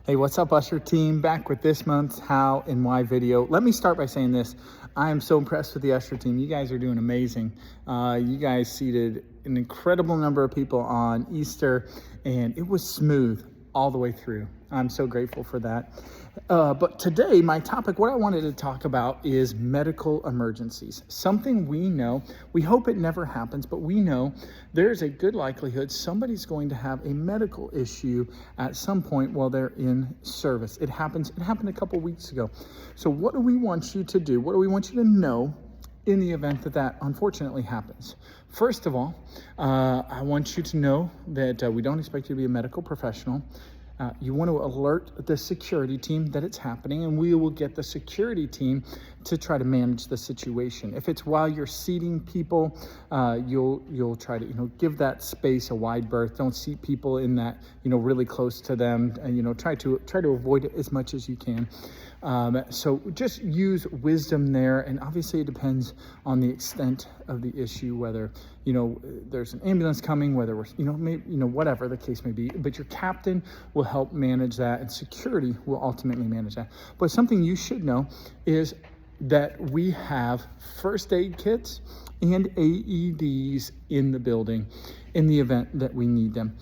Hey, what's up, Usher team? Back with this month's How and Why video. Let me start by saying this. I am so impressed with the Usher team. You guys are doing amazing. You guys seated an incredible number of people on Easter, and it was smooth all the way through. I'm so grateful for that. But today, my topic, what I wanted to talk about is medical emergencies. Something we know, we hope it never happens, but we know there's a good likelihood somebody's going to have a medical issue at some point while they're in service. It happened a couple weeks ago. So what do we want you to do? What do we want you to know in the event that that unfortunately happens? First of all, I want you to know that we don't expect you to be a medical professional. You want to alert the security team that it's happening, and we will get the security team to try to manage the situation. If it's while you're seating people, you'll try to give that space a wide berth. Don't seat people in that really close to them, and try to avoid it as much as you can. So just use wisdom there, and obviously it depends on the extent of the issue, whether there's an ambulance coming, whether we're whatever the case may be. But your captain will help manage that, and security will ultimately manage that. But something you should know is that we have first aid kits and AEDs in the building in the event that we need them.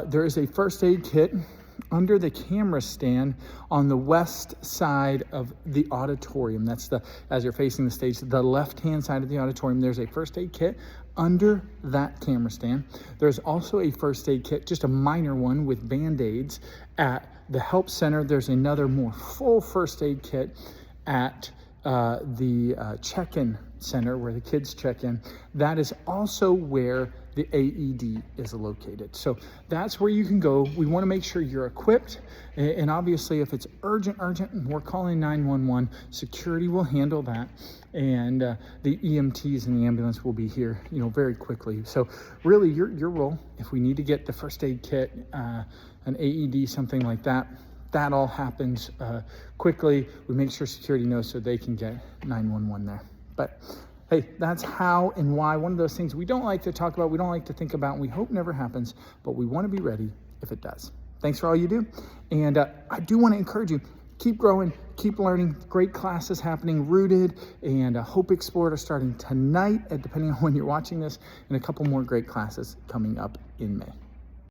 There is a first aid kit under the camera stand on the west side of the auditorium. That's as you're facing the stage, the left-hand side of the auditorium, there's a first aid kit under that camera stand. There's also a first aid kit, just a minor one with Band-Aids at the help center. There's another more full first aid kit at the check-in center where the kids check in. That is also where the AED is located. So that's where you can go. We want to make sure you're equipped, and obviously if it's urgent, we're calling 911. Security will handle that, and the EMTs and the ambulance will be here very quickly. So really your role, if we need to get the first aid kit, an AED, something like that, that all happens quickly. We make sure security knows so they can get 911 there. But hey, that's how and why. One of those things we don't like to talk about, we don't like to think about, and we hope never happens, but we want to be ready if it does. Thanks for all you do. And I do want to encourage you, keep growing, keep learning. Great classes happening. Rooted and Hope Explored are starting tonight, depending on when you're watching this, and a couple more great classes coming up in May.